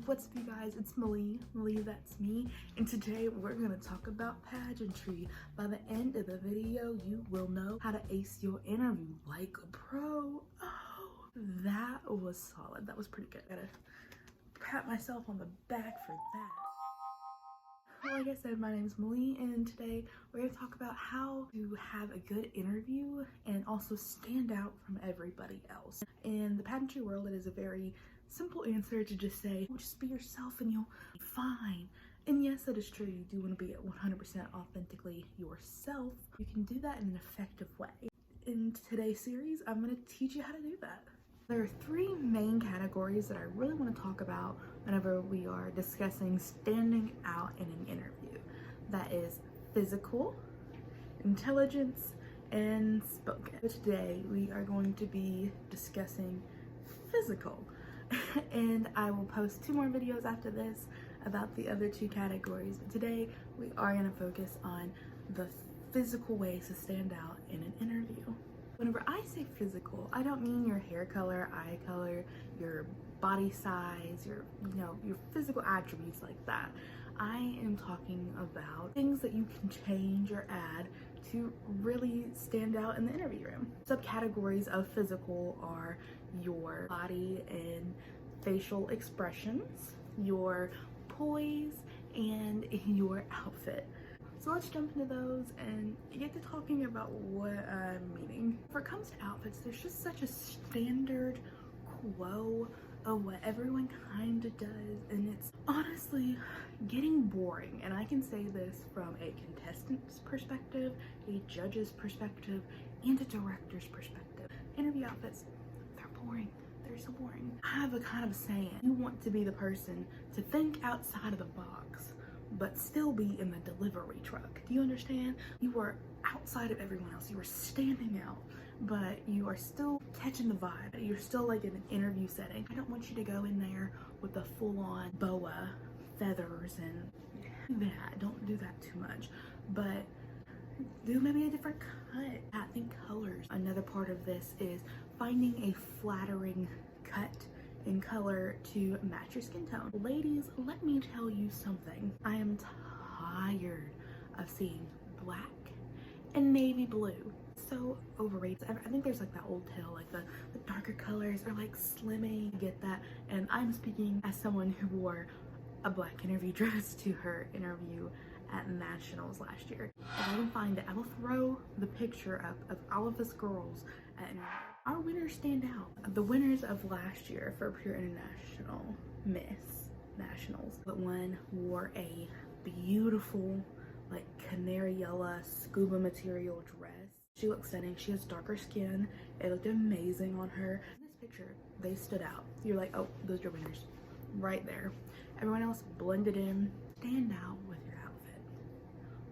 What's up, you guys? It's Malie, that's me, and today we're gonna talk about pageantry. By the end of the video, you will know how to ace your interview like a pro. Oh, that was solid. That was pretty good. I gotta pat myself on the back for that. Like I said, my name is Malie, and today we're going to talk about how to have a good interview and also stand out from everybody else. In the pageantry world, it is a very simple answer to just say, just be yourself and you'll be fine. And yes, that is true. You do want to be 100% authentically yourself. You can do that in an effective way. In today's series, I'm going to teach you how to do that. There are three main categories that I really want to talk about whenever we are discussing standing out in an interview. That is physical, intelligence, and spoken. Today we are going to be discussing physical, and I will post 2 more videos after this about the other 2 categories. But today we are going to focus on the physical ways to stand out in an interview. Whenever I say physical, I don't mean your hair color, eye color, your body size, your physical attributes like that. I am talking about things that you can change or add to really stand out in the interview room. Subcategories of physical are your body and facial expressions, your poise, and your outfit. So let's jump into those and get to talking about what I'm meaning. When it comes to outfits, there's just such a standard quo of what everyone kind of does, and it's honestly getting boring. And I can say this from a contestant's perspective, a judge's perspective, and a director's perspective. Interview outfits, they're boring. They're so boring. I have a kind of saying, you want to be the person to think outside of the box, but still be in the delivery truck. Do you understand? You are outside of everyone else. You are standing out, but you are still catching the vibe. You're still like in an interview setting. I don't want you to go in there with the full-on boa, feathers, and that. Don't do that too much, but do maybe a different cut. I think colors. Another part of this is finding a flattering cut in color to match your skin tone. Ladies, let me tell you something. I am tired of seeing black and navy blue. So overrated. I think there's like that old tale, like the darker colors are like slimming. Get that? And I'm speaking as someone who wore a black interview dress to her interview at Nationals last year. If I can find it, I will throw the picture up of all of us girls at interview. Our winners stand out. The winners of last year for Pure International Miss Nationals, but one wore a beautiful like canary yellow scuba material dress. She looked stunning. She has darker skin. It looked amazing on her. In this picture, they stood out. You're like, oh, those are your winners right there. Everyone else blended in. Stand out with your outfit.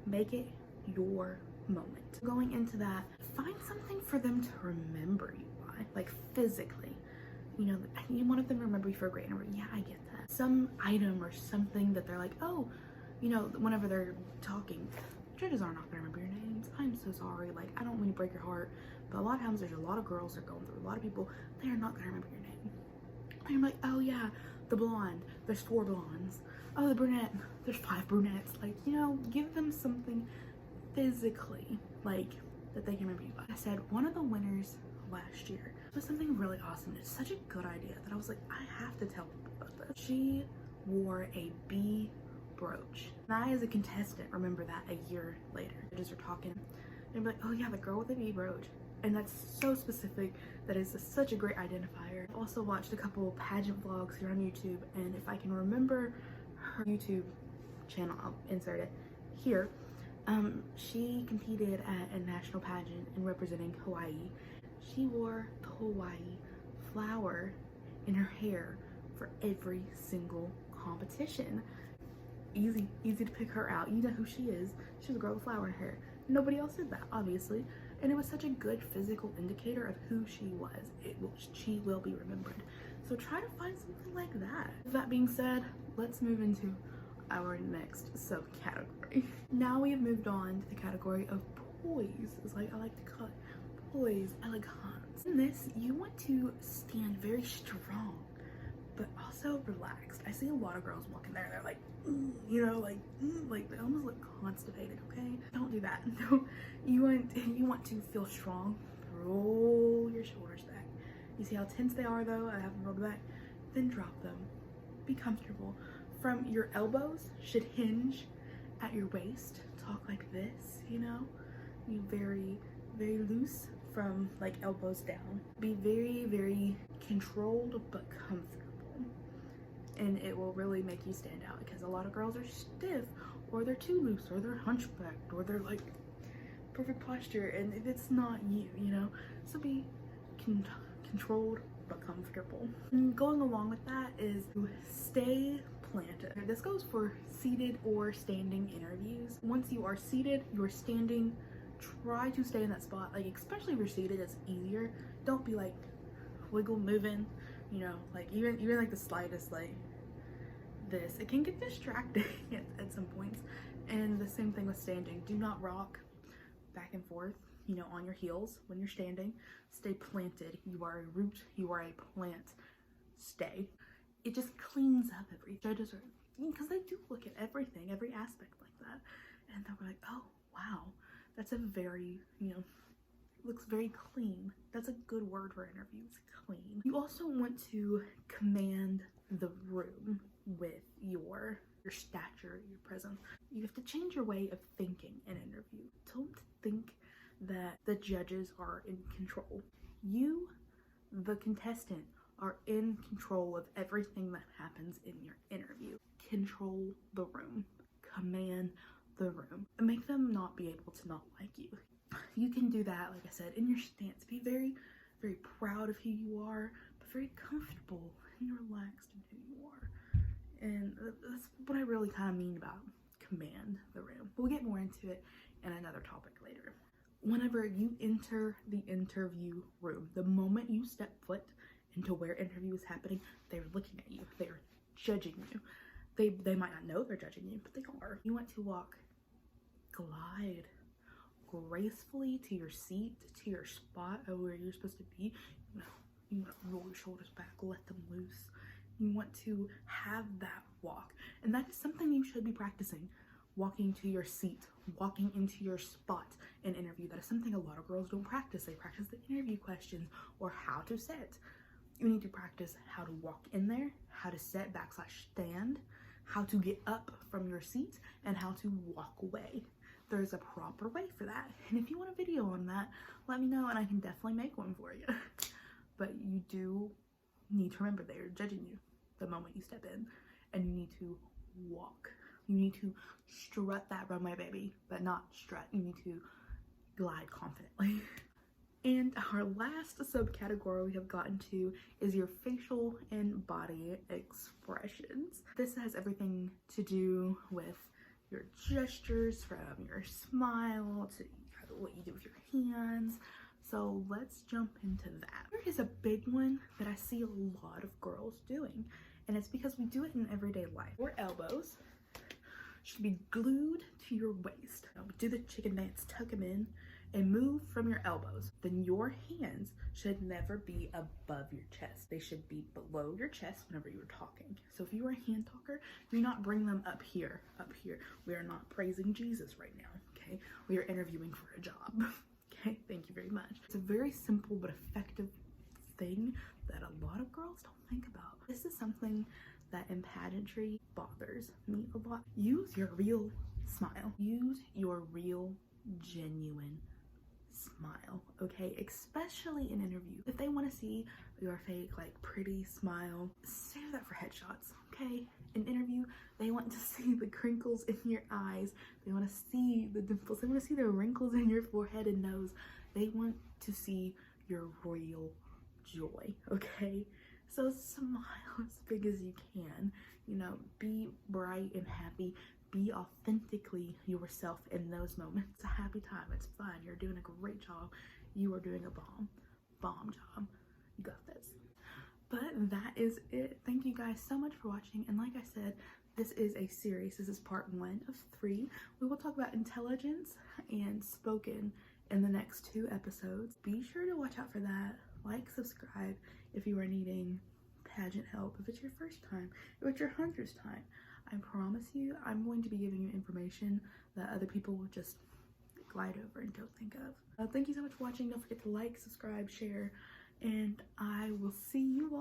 Make it your moment. Going into that, find something for them to remember you by, like physically. You wanted them to remember you for a great interview. Yeah, I get that. Some item or something that they're like, oh, whenever they're talking, judges are not gonna remember your names. I'm so sorry. Like, I don't mean to break your heart, but a lot of times there's a lot of girls that are going through, a lot of people, they are not gonna remember your name. And I'm like, oh yeah, the blonde, there's 4 blondes. Oh, the brunette, there's 5 brunettes. Like, give them something physically, like, that they can remember you by. I said one of the winners last year was something really awesome. It's such a good idea that I was like, I have to tell people about this. She wore a bee brooch. And I, as a contestant, remember that a year later. Judges are talking and be like, oh yeah, the girl with the bee brooch. And that's so specific. That is such a great identifier. I've also watched a couple pageant vlogs here on YouTube, and if I can remember her YouTube channel, I'll insert it here. She competed at a national pageant in representing Hawaii. She wore the Hawaii flower in her hair for every single competition. Easy to pick her out. You know who she is. She's a girl with flower in her hair. Nobody else did that, obviously. And it was such a good physical indicator of who she was. She will be remembered. So try to find something like that. With that being said, let's move into our next subcategory. Now we have moved on to the category of poise. It's like I like to call it poise, elegance. In this, you want to stand very strong, but also relaxed. I see a lot of girls walking there, they're like, you know, like they almost look constipated. Okay, don't do that. No, you want to feel strong. Roll your shoulders back. You see how tense they are though? I have them rolled back. Then drop them. Be comfortable. From your elbows should hinge at your waist. Talk like this, you know? Be very, very loose from like elbows down. Be very, very controlled but comfortable. And it will really make you stand out, because a lot of girls are stiff, or they're too loose, or they're hunchbacked, or they're like perfect posture, and it's not you, you know? So be controlled but comfortable. And going along with that is to stay planted. This goes for seated or standing interviews. Once you are seated, you're standing, try to stay in that spot. Like, especially if you're seated, it's easier. Don't be like wiggle moving, you know, like even like the slightest like this, it can get distracting at some points. And the same thing with standing. Do not rock back and forth, you know, on your heels when you're standing. Stay planted. You are a root, you are a plant. Stay. It just cleans up everything. Judges are, because they do look at everything, every aspect like that, and they're like, oh wow, that's a very, you know, looks very clean. That's a good word for interviews, clean. You also want to command the room with your stature, your presence. You have to change your way of thinking in an interview. Don't think that the judges are in control. You, the contestant, are in control of everything that happens in your interview. Control the room. Command the room. And make them not be able to not like you. You can do that, like I said, in your stance. Be very, very proud of who you are, but very comfortable and relaxed in who you are. And that's what I really kind of mean about command the room. We'll get more into it in another topic later. Whenever you enter the interview room, the moment you step foot into where interview is happening, they're looking at you. They're judging you. They might not know they're judging you, but they are. You want to walk, glide gracefully to your seat, to your spot of where you're supposed to be. You want to roll your shoulders back, let them loose. You want to have that walk, and that is something you should be practicing. Walking to your seat, walking into your spot in interview. That is something a lot of girls don't practice. They practice the interview questions or how to sit. You need to practice how to walk in there, how to sit / stand, how to get up from your seat, and how to walk away. There's a proper way for that. And if you want a video on that, let me know and I can definitely make one for you. But you do need to remember they're judging you the moment you step in, and you need to walk. You need to strut that runway, baby, but not strut. You need to glide confidently. And our last subcategory we have gotten to is your facial and body expressions. This has everything to do with your gestures, from your smile to what you do with your hands. So let's jump into that. There is a big one that I see a lot of girls doing, and it's because we do it in everyday life. Your elbows should be glued to your waist. Now, do the chicken dance, tuck them in, and move from your elbows. Then your hands should never be above your chest. They should be below your chest whenever you're talking. So if you are a hand talker, do not bring them up here, up here. We are not praising Jesus right now, okay? We are interviewing for a job, okay? Thank you very much. It's a very simple but effective thing that a lot of girls don't think about. This is something that in pageantry bothers me a lot. Use your real smile. Use your real, genuine smile, okay? Especially in interview. If they want to see your fake, like, pretty smile, save that for headshots, okay? In interview, they want to see the crinkles in your eyes. They want to see the dimples. They want to see the wrinkles in your forehead and nose. They want to see your real joy, okay? So smile as big as you can. You know, be bright and happy. Be authentically yourself in those moments. It's a happy time. It's fun. You're doing a great job. You are doing a bomb job. You got this. But that is it. Thank you guys so much for watching. And like I said, this is a series. This is part 1 of 3. We will talk about intelligence and spoken in the next 2 episodes. Be sure to watch out for that. Like, subscribe if you are needing pageant help, if it's your first time, if it's your 100th time, I promise you I'm going to be giving you information that other people will just glide over and don't think of. Thank you so much for watching. Don't forget to like, subscribe, share, and I will see you all